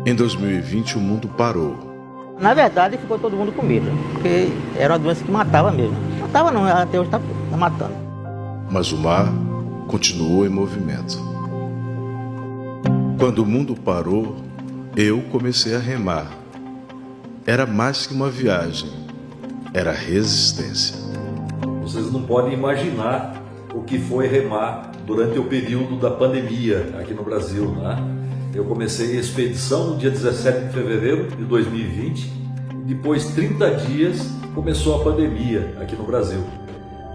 Em 2020, o mundo parou. Na verdade, ficou todo mundo com medo, porque era uma doença que matava mesmo. Matava não, até hoje está matando. Mas o mar continuou em movimento. Quando o mundo parou, eu comecei a remar. Era mais que uma viagem, era resistência. Vocês não podem imaginar o que foi remar durante o período da pandemia aqui no Brasil, né? Eu comecei a expedição no dia 17 de fevereiro de 2020 e depois 30 dias começou a pandemia aqui no Brasil.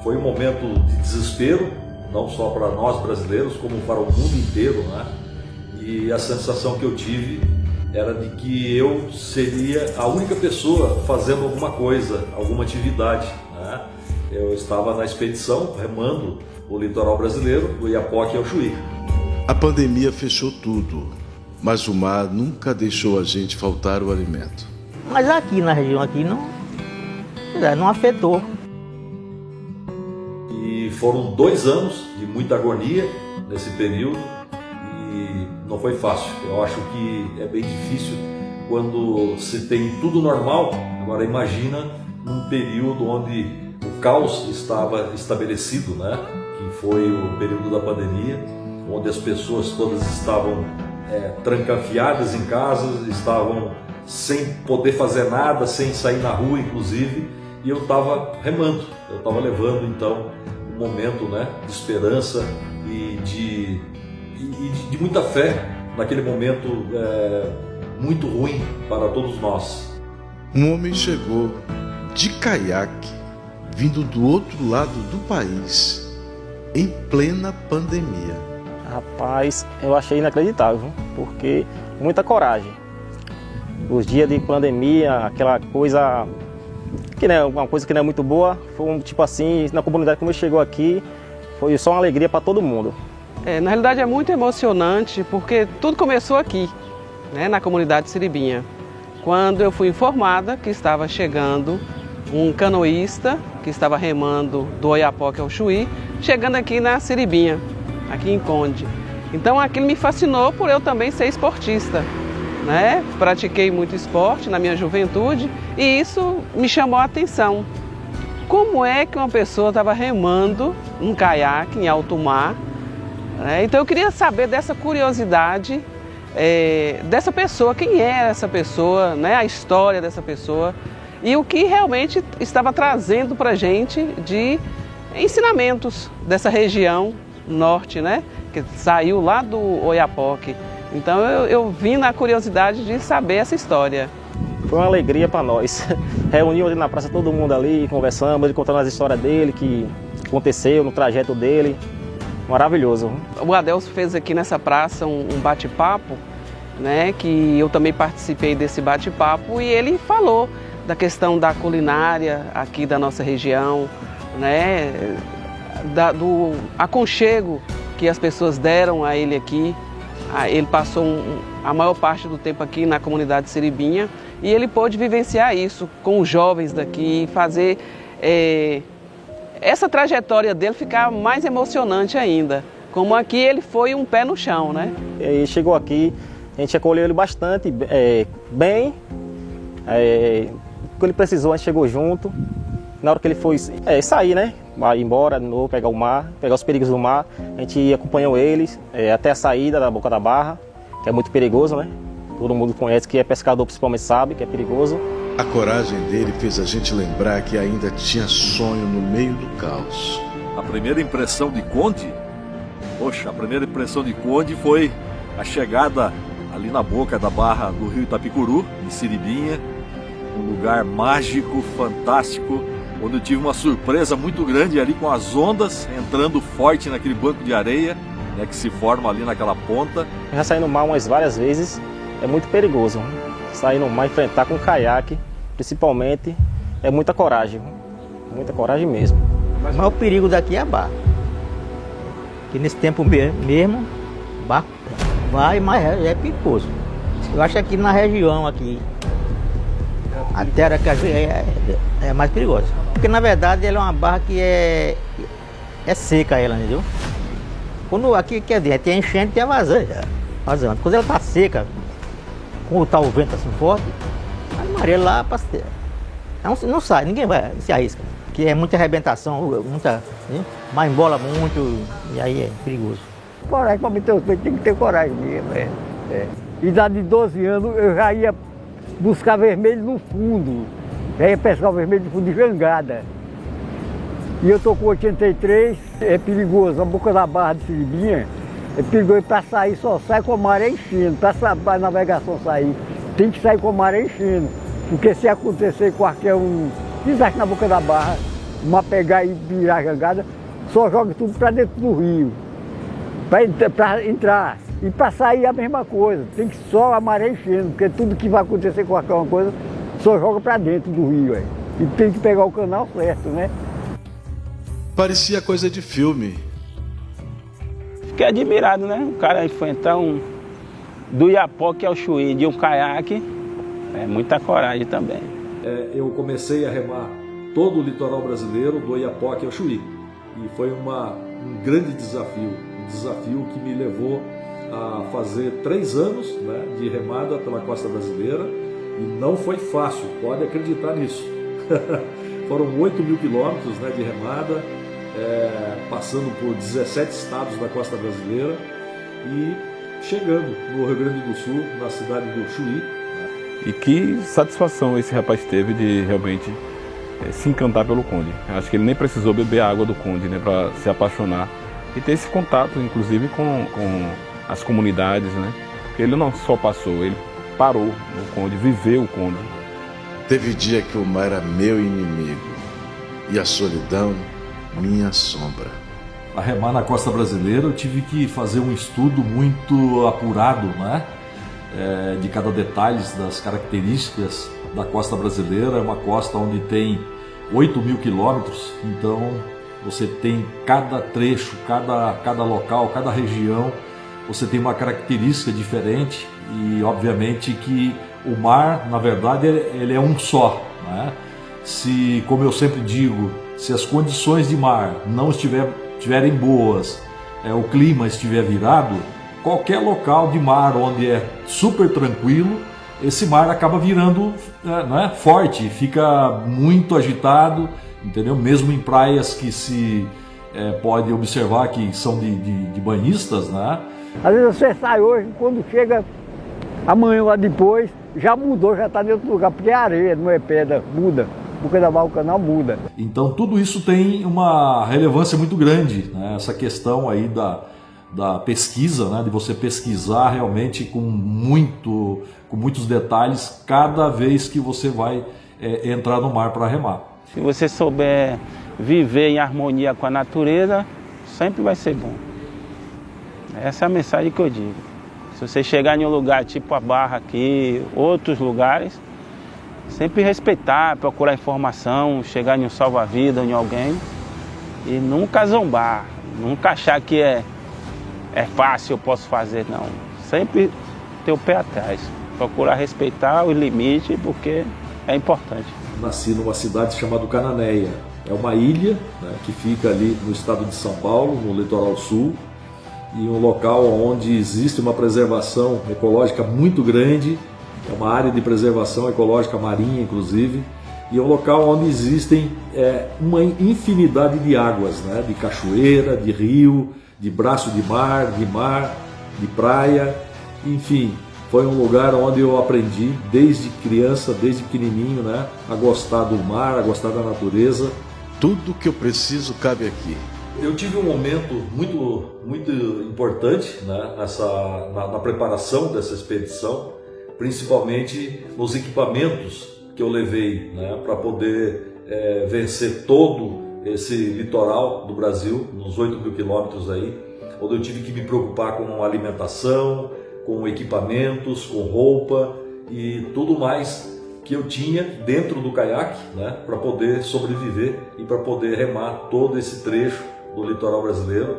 Foi um momento de desespero, não só para nós brasileiros, como para o mundo inteiro, né? E a sensação que eu tive era de que eu seria a única pessoa fazendo alguma coisa, alguma atividade, né? Eu estava na expedição remando o litoral brasileiro, do Oiapoque ao Chuí. A pandemia fechou tudo, mas o mar nunca deixou a gente faltar o alimento. Mas aqui na região aqui não afetou. E foram 2 anos de muita agonia nesse período e não foi fácil. Eu acho que é bem difícil quando se tem tudo normal. Agora imagina num período onde o caos estava estabelecido, né? Que foi o período da pandemia, onde as pessoas todas estavam trancafiadas em casa, estavam sem poder fazer nada, sem sair na rua inclusive, e eu estava remando, eu estava levando então um momento, né, de esperança e de muita fé naquele momento muito ruim para todos nós. Um homem chegou de caiaque, vindo do outro lado do país, em plena pandemia. Rapaz, eu achei inacreditável, porque muita coragem. Os dias de pandemia, aquela coisa que não é uma coisa que não é muito boa, foi um tipo assim, na comunidade como chegou aqui, foi só uma alegria para todo mundo. Na realidade é muito emocionante, porque tudo começou aqui, né, na comunidade Siribinha. Quando eu fui informada que estava chegando um canoísta que estava remando do Oiapoque ao Chuí, chegando aqui na Siribinha, aqui em Conde. Então aquilo me fascinou por eu também ser esportista, né? Pratiquei muito esporte na minha juventude e isso me chamou a atenção. Como é que uma pessoa estava remando um caiaque em alto mar, né? Então eu queria saber dessa curiosidade dessa pessoa, quem era essa pessoa, né? A história dessa pessoa e o que realmente estava trazendo para a gente de ensinamentos dessa região norte, né? Que saiu lá do Oiapoque. Então eu vim na curiosidade de saber essa história. Foi uma alegria para nós. Reunimos ali na praça todo mundo ali, conversamos, ele contando as histórias dele, que aconteceu no trajeto dele. Maravilhoso. O Adelso fez aqui nessa praça um bate-papo, né? Que eu também participei desse bate-papo e ele falou da questão da culinária aqui da nossa região, né? Do aconchego que as pessoas deram a ele aqui. Ele passou a maior parte do tempo aqui na comunidade Siribinha e ele pôde vivenciar isso com os jovens daqui, fazer essa trajetória dele ficar mais emocionante ainda. Como aqui ele foi um pé no chão, né? Ele chegou aqui, a gente acolheu ele bastante bem. Quando ele precisou, a gente chegou junto. Na hora que ele foi sair, né? Ir embora de novo, pegar o mar, pegar os perigos do mar, a gente acompanhou eles até a saída da Boca da Barra, que é muito perigoso, né? Todo mundo conhece, que é pescador principalmente sabe que é perigoso. A coragem dele fez a gente lembrar que ainda tinha sonho no meio do caos. A primeira impressão de Conde, foi a chegada ali na boca da barra do rio Itapicuru, em Siribinha, um lugar mágico, fantástico, onde eu tive uma surpresa muito grande ali com as ondas entrando forte naquele banco de areia, né, que se forma ali naquela ponta. Já saí no mar várias vezes, é muito perigoso. Sair no mar, enfrentar com caiaque, principalmente, é muita coragem mesmo. Mas o maior perigo daqui é a barra. Que nesse tempo mesmo, o barco vai, mas é perigoso. Eu acho que aqui na região, aqui, a terra que é mais perigosa. Porque na verdade ela é uma barra que é seca ela, entendeu? Quando aqui, quer dizer, tem enchente e tem vazante. Quando ela está seca, quando tá o vento assim forte, a Maria lá passeia. Não sai, ninguém vai, se arrisca. Porque é muita arrebentação, muita, né? Mas embola muito e aí é perigoso. Coragem para meter os peitos, tem que ter coragem mesmo. Idade de 12 anos eu já ia buscar vermelho no fundo. Já ia pescar o vermelho no fundo de jangada. E eu tô com 83, é perigoso, a boca da barra de Siribinha é perigoso. Para sair só sai com a maré enchendo, para a navegação sair, tem que sair com a maré enchendo. Porque se acontecer qualquer desastre na boca da barra, uma pegar e virar a jangada, só joga tudo para dentro do rio. Para entrar e para sair a mesma coisa, tem que só a maré enchendo, porque tudo que vai acontecer com qualquer coisa, só joga para dentro do rio. E tem que pegar o canal certo, né? Parecia coisa de filme. Fiquei admirado, né? O cara enfrentar do Iapoque ao Chuí de um caiaque, é muita coragem também. Eu comecei a remar todo o litoral brasileiro, do Iapoque ao Chuí. E foi um grande desafio, um desafio que me levou a fazer 3 anos, né, de remada pela costa brasileira. E não foi fácil, pode acreditar nisso. Foram 8.000 quilômetros, né, de remada, passando por 17 estados da costa brasileira e chegando no Rio Grande do Sul, na cidade do Chuí. E que satisfação esse rapaz teve de realmente se encantar pelo Conde. Acho que ele nem precisou beber a água do Conde, né, para se apaixonar e ter esse contato, inclusive, com as comunidades, né? Porque ele não só passou, ele parou no Conde, viveu o Conde. Teve dia que o mar era meu inimigo e a solidão minha sombra. A remar na costa brasileira eu tive que fazer um estudo muito apurado, né? De cada detalhe das características da costa brasileira. É uma costa onde tem 8.000 quilômetros, então você tem cada trecho, cada local, cada região, você tem uma característica diferente e obviamente que o mar, na verdade, ele é um só, né? Se, como eu sempre digo, se as condições de mar não estiverem boas, o clima estiver virado, qualquer local de mar onde é super tranquilo, esse mar acaba virando, né, forte, fica muito agitado, entendeu? Mesmo em praias que se pode observar que são de banhistas, né? Às vezes você sai hoje, quando chega amanhã lá depois, já mudou, já está em outro lugar, porque é areia, não é pedra, muda. Porque o canal muda. Então tudo isso tem uma relevância muito grande, né? Essa questão aí da pesquisa, né? De você pesquisar realmente com muitos detalhes cada vez que você vai entrar no mar para remar. Se você souber viver em harmonia com a natureza, sempre vai ser bom. Essa é a mensagem que eu digo. Se você chegar em um lugar tipo a Barra aqui, outros lugares, sempre respeitar, procurar informação, chegar em um salva-vida, em alguém e nunca zombar, nunca achar que é fácil, eu posso fazer, não. Sempre ter o pé atrás, procurar respeitar os limites, porque é importante. Nasci numa cidade chamada Cananéia, é uma ilha, né, que fica ali no estado de São Paulo, no litoral sul, e um local onde existe uma preservação ecológica muito grande. É uma área de preservação ecológica marinha, inclusive, e é um local onde existem uma infinidade de águas, né? De cachoeira, de rio, de braço de mar, de praia, enfim, foi um lugar onde eu aprendi desde criança, desde pequenininho, né? A gostar do mar, a gostar da natureza. Tudo que eu preciso cabe aqui. Eu tive um momento muito importante, né? Na preparação dessa expedição, principalmente nos equipamentos que eu levei, né, para poder vencer todo esse litoral do Brasil, nos 8.000 quilômetros aí, onde eu tive que me preocupar com alimentação, com equipamentos, com roupa e tudo mais que eu tinha dentro do caiaque, né, para poder sobreviver e para poder remar todo esse trecho do litoral brasileiro.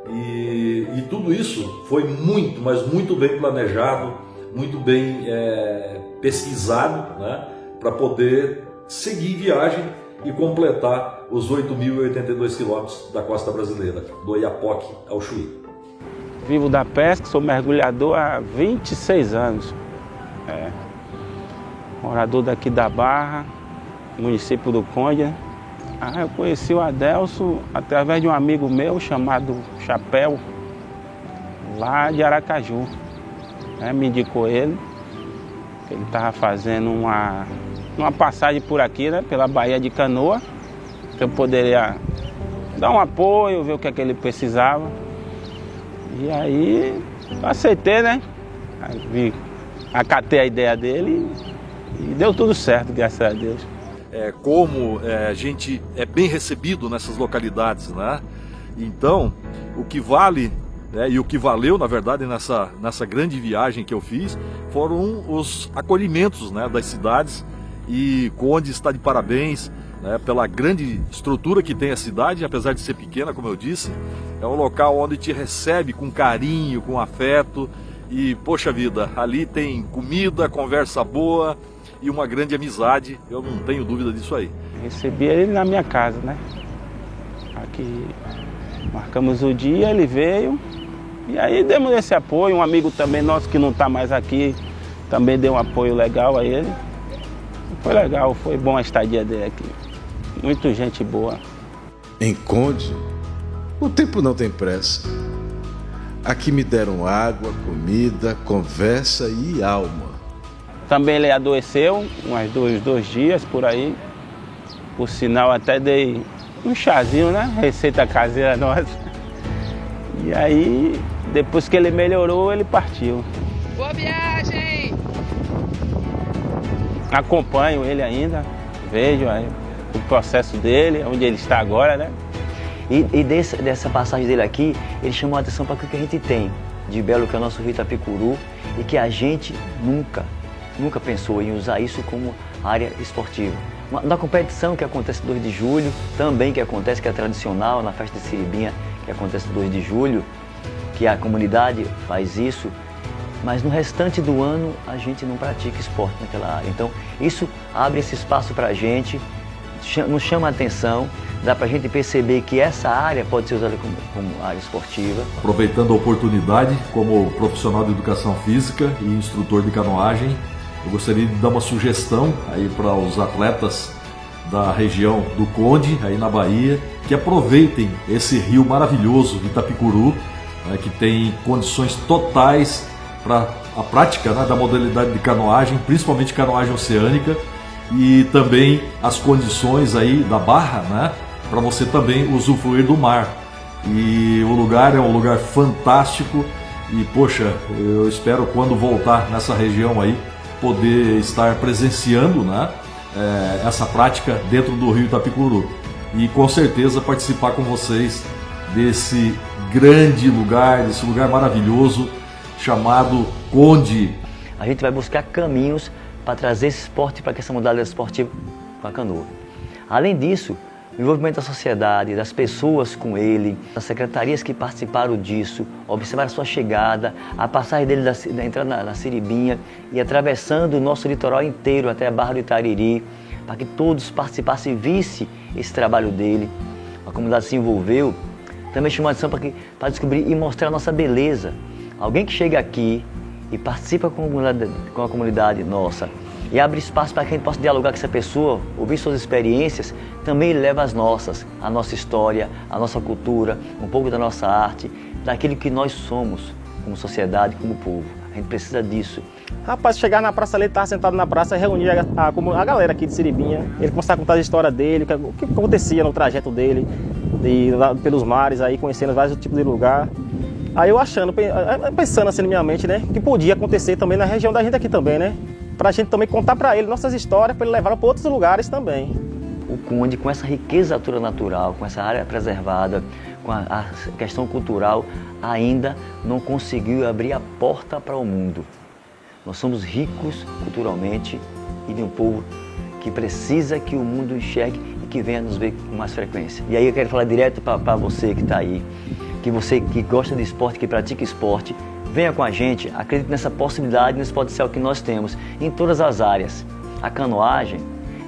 E tudo isso foi muito, mas muito bem planejado, muito bem pesquisado, né, para poder seguir viagem e completar os 8.082 quilômetros da costa brasileira, do Iapoque ao Chuí. Vivo da pesca, sou mergulhador há 26 anos. Morador daqui da Barra, município do Conde. Eu conheci o Adelso através de um amigo meu chamado Chapéu, lá de Aracaju. Me indicou ele, que ele estava fazendo uma passagem por aqui, né, pela Baía de Canoa, que eu poderia dar um apoio, ver o que é que ele precisava. E aí aceitei, né? Acatei a ideia dele e deu tudo certo, graças a Deus. Como a gente é bem recebido nessas localidades, né? Então, o que vale, né, e o que valeu, na verdade, nessa grande viagem que eu fiz, foram os acolhimentos, né, das cidades. E Conde está de parabéns, né, pela grande estrutura que tem a cidade, apesar de ser pequena, como eu disse. É um local onde te recebe com carinho, com afeto. E, poxa vida, ali tem comida, conversa boa e uma grande amizade, eu não tenho dúvida disso aí. Recebi ele na minha casa, né? Aqui marcamos o dia, ele veio e aí demos esse apoio. Um amigo também nosso que não está mais aqui também deu um apoio legal a ele. Foi legal, foi bom a estadia dele aqui. Muito gente boa. Em Conde, o tempo não tem pressa. Aqui me deram água, comida, conversa e alma. Também ele adoeceu, uns dois dias por aí. Por sinal, até dei um chazinho, né? Receita caseira nossa. E aí, depois que ele melhorou, ele partiu. Boa viagem! Acompanho ele ainda, vejo aí o processo dele, onde ele está agora, né? E dessa passagem dele aqui, ele chamou a atenção para o que a gente tem de belo, que é o nosso rio Itapicuru, e que a gente nunca pensou em usar isso como área esportiva. Na competição que acontece 2 de julho, também que acontece, que é tradicional, na festa de Siribinha, que acontece 2 de julho, que a comunidade faz isso, mas no restante do ano a gente não pratica esporte naquela área. Então isso abre esse espaço para a gente, nos chama a atenção, dá para a gente perceber que essa área pode ser usada como área esportiva. Aproveitando a oportunidade, como profissional de educação física e instrutor de canoagem, eu gostaria de dar uma sugestão aí para os atletas da região do Conde, aí na Bahia, que aproveitem esse rio maravilhoso, Itapicuru, né, que tem condições totais para a prática, né, da modalidade de canoagem, principalmente canoagem oceânica, e também as condições aí da Barra, né, para você também usufruir do mar. E o lugar é um lugar fantástico e, poxa, eu espero quando voltar nessa região aí, poder estar presenciando, né, essa prática dentro do rio Itapicuru. E com certeza participar com vocês desse grande lugar, desse lugar maravilhoso chamado Conde. A gente vai buscar caminhos para trazer esse esporte para que essa modalidade esportiva com a canoa. Além disso, o envolvimento da sociedade, das pessoas com ele, das secretarias que participaram disso, observar a sua chegada, a passagem dele da entrada na Siribinha e atravessando o nosso litoral inteiro até a Barra do Itariri, para que todos participassem e vissem esse trabalho dele. A comunidade se envolveu, também chamou a atenção para descobrir e mostrar a nossa beleza. Alguém que chega aqui e participa com a comunidade nossa e abre espaço para que a gente possa dialogar com essa pessoa, ouvir suas experiências, também leva as nossas, a nossa história, a nossa cultura, um pouco da nossa arte, daquilo que nós somos como sociedade, como povo. A gente precisa disso. Rapaz, chegar na praça ali, ele estava sentado na praça e reunir a galera aqui de Siribinha. Ele começava a contar a história dele, o que acontecia no trajeto dele, lá pelos mares, aí conhecendo vários tipos de lugar. Aí eu pensando assim na minha mente, né, que podia acontecer também na região da gente aqui também, né? Pra gente também contar pra ele nossas histórias, pra ele levar para outros lugares também. O Conde, com essa riqueza natural, com essa área preservada, com a questão cultural, ainda não conseguiu abrir a porta para o mundo. Nós somos ricos culturalmente e de um povo que precisa que o mundo enxergue e que venha nos ver com mais frequência. E aí eu quero falar direto para você que está aí, que você que gosta de esporte, que pratica esporte, venha com a gente, acredite nessa possibilidade, nesse potencial que nós temos em todas as áreas. A canoagem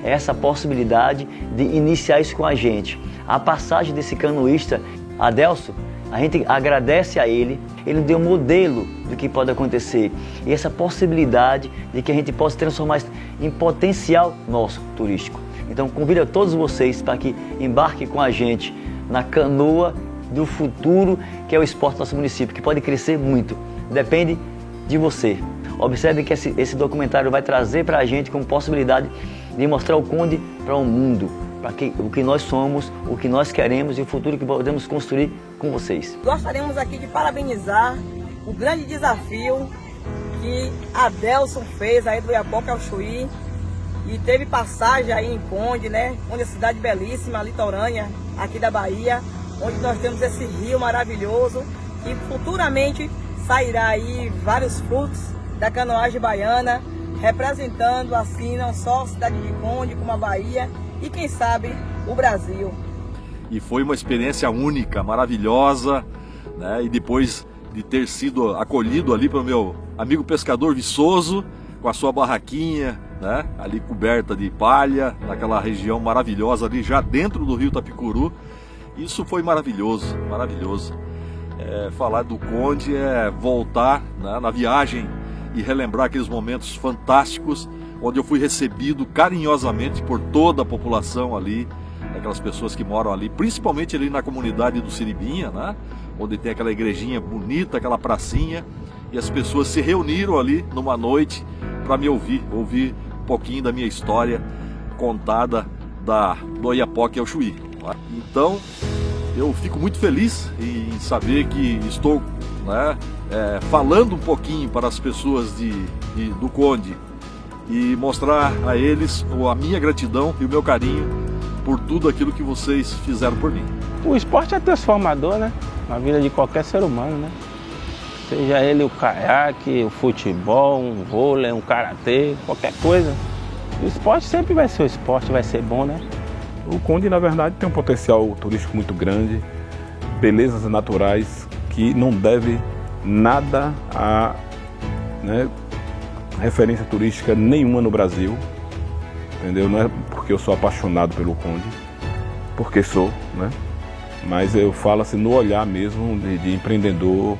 é essa possibilidade de iniciar isso com a gente. A passagem desse canoísta, Adelso, A gente agradece a ele, ele deu um modelo do que pode acontecer e essa possibilidade de que a gente possa transformar isso em potencial nosso turístico. Então convido a todos vocês para que embarquem com a gente na canoa do futuro, que é o esporte do nosso município, que pode crescer muito. Depende de você. Observe que esse documentário vai trazer para a gente como possibilidade de mostrar o Conde para o mundo, para o que nós somos, o que nós queremos e o futuro que podemos construir com vocês. Gostaríamos aqui de parabenizar o grande desafio que Adelson fez aí do Iapoca ao Chuí e teve passagem aí em Conde, né? Conde é uma cidade belíssima, litorânea aqui da Bahia, onde nós temos esse rio maravilhoso e futuramente sairá aí vários frutos da canoagem baiana, representando assim não só a cidade de Conde, como a Bahia e quem sabe o Brasil. E foi uma experiência única, maravilhosa, né? E depois de ter sido acolhido ali pelo meu amigo pescador Viçoso, com a sua barraquinha, né? Ali coberta de palha, naquela região maravilhosa ali, já dentro do rio Itapicuru, isso foi maravilhoso, maravilhoso. Falar do Conde é voltar, né, na viagem e relembrar aqueles momentos fantásticos, onde eu fui recebido carinhosamente por toda a população ali, aquelas pessoas que moram ali, principalmente ali na comunidade do Siribinha, né? Onde tem aquela igrejinha bonita, aquela pracinha, e as pessoas se reuniram ali numa noite para me ouvir um pouquinho da minha história contada do Iapoca ao Chuí. Então, eu fico muito feliz em saber que estou, né, falando um pouquinho para as pessoas do Conde e mostrar a eles a minha gratidão e o meu carinho por tudo aquilo que vocês fizeram por mim. O esporte é transformador, né? Na vida de qualquer ser humano, né? Seja ele o caiaque, o futebol, um vôlei, um karatê, qualquer coisa. O esporte sempre vai ser o esporte, vai ser bom, né? O Conde, na verdade, tem um potencial turístico muito grande, belezas naturais que não deve nada a, né, referência turística nenhuma no Brasil, entendeu? Não é porque eu sou apaixonado pelo Conde, porque sou, né? Mas eu falo assim no olhar mesmo de empreendedor,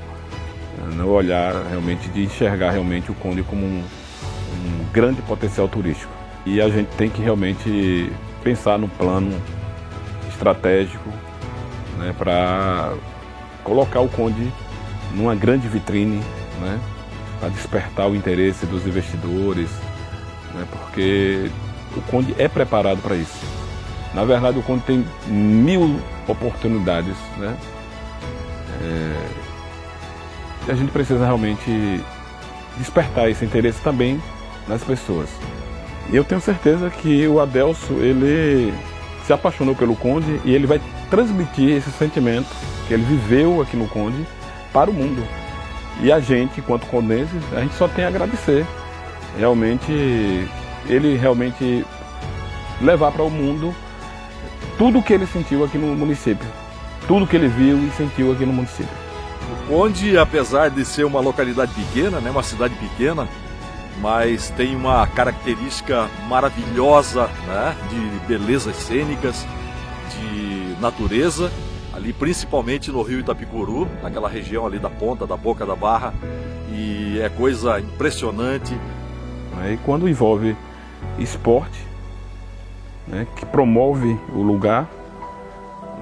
no olhar realmente de enxergar realmente o Conde como um grande potencial turístico. E a gente tem que realmente pensar no plano estratégico, né, para colocar o Conde numa grande vitrine, né, para despertar o interesse dos investidores, né, porque o Conde é preparado para isso. Na verdade, o Conde tem 1000 oportunidades, né? E a gente precisa realmente despertar esse interesse também nas pessoas. E eu tenho certeza que o Adelson, ele se apaixonou pelo Conde e ele vai transmitir esse sentimento que ele viveu aqui no Conde para o mundo. E a gente, enquanto condenses, a gente só tem a agradecer. Realmente, ele realmente levar para o mundo tudo o que ele sentiu aqui no município. Tudo que ele viu e sentiu aqui no município. O Conde, apesar de ser uma localidade pequena, né, uma cidade pequena, mas tem uma característica maravilhosa, né, de belezas cênicas, de natureza, ali principalmente no rio Itapicuru, naquela região ali da ponta, da boca da barra, e é coisa impressionante. E quando envolve esporte, né, que promove o lugar,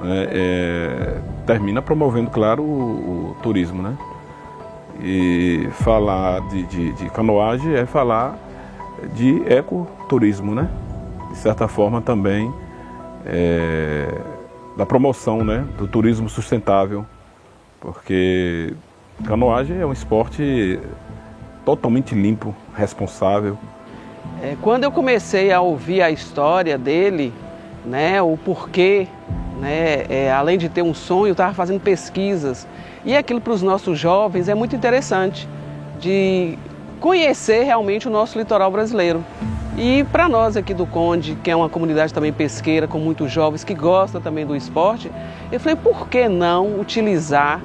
né, termina promovendo, claro, o turismo, né? E falar de canoagem é falar de ecoturismo, né? De certa forma também da promoção, né, do turismo sustentável, porque canoagem é um esporte totalmente limpo, responsável. Quando eu comecei a ouvir a história dele, né, o porquê, né, além de ter um sonho, eu estava fazendo pesquisas. E aquilo para os nossos jovens é muito interessante, de conhecer realmente o nosso litoral brasileiro. E para nós aqui do Conde, que é uma comunidade também pesqueira, com muitos jovens que gostam também do esporte, eu falei, por que não utilizar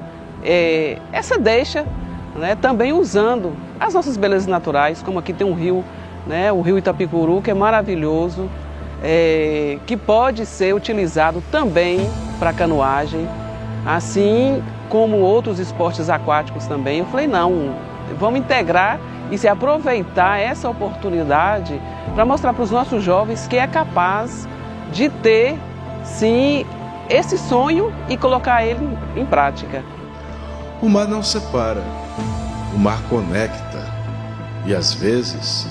essa deixa, né, também usando as nossas belezas naturais, como aqui tem um rio, né, o rio Itapicuru, que é maravilhoso, que pode ser utilizado também para canoagem, assim como outros esportes aquáticos também. Eu falei, não, vamos integrar e se aproveitar essa oportunidade para mostrar para os nossos jovens que é capaz de ter, sim, esse sonho e colocar ele em prática. O mar não separa, o mar conecta e às vezes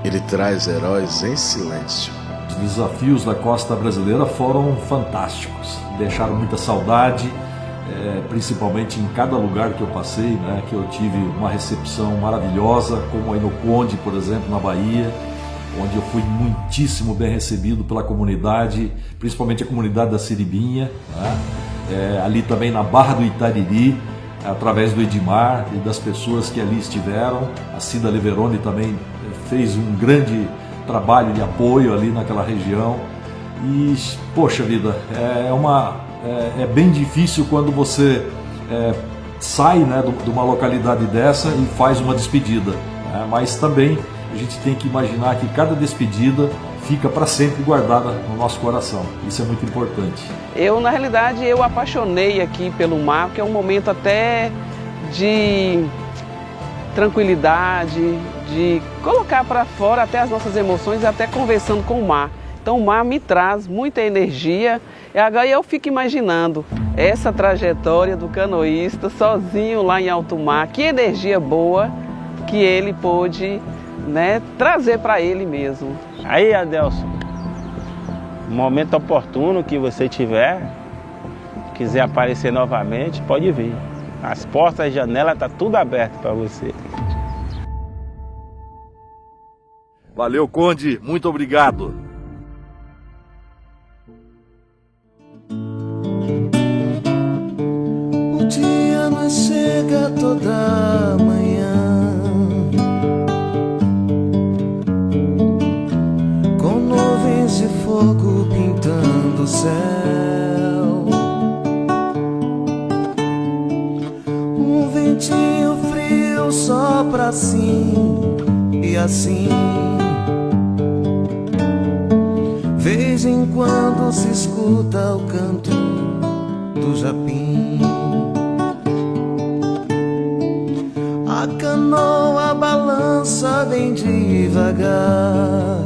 ele traz heróis em silêncio. Os desafios da costa brasileira foram fantásticos, deixaram muita saudade, principalmente em cada lugar que eu passei, né, que eu tive uma recepção maravilhosa, como aí no Conde, por exemplo, na Bahia, onde eu fui muitíssimo bem recebido pela comunidade, principalmente a comunidade da Siribinha, né? Ali também na Barra do Itariri, através do Edmar e das pessoas que ali estiveram. A Cida Leveroni também fez um grande trabalho de apoio ali naquela região. E, poxa vida, é bem difícil quando você sai, né, de uma localidade dessa e faz uma despedida, né? Mas também a gente tem que imaginar que cada despedida fica para sempre guardada no nosso coração. Isso é muito importante. Na realidade, eu apaixonei aqui pelo mar, que é um momento até de tranquilidade, de colocar para fora até as nossas emoções, até conversando com o mar. Então o mar me traz muita energia e agora eu fico imaginando essa trajetória do canoísta sozinho lá em alto mar, que energia boa que ele pôde, né, trazer para ele mesmo. Aí, Adelson, momento oportuno que você tiver, quiser aparecer novamente, pode vir. As portas, as janelas, tá tudo aberto para você. Valeu, Conde, muito obrigado. O dia não chega toda manhã, com nuvens de fogo pintando o céu. Um ventinho frio sopra assim e assim. Vez em quando se escuta o canto do japim. A canoa balança bem devagar,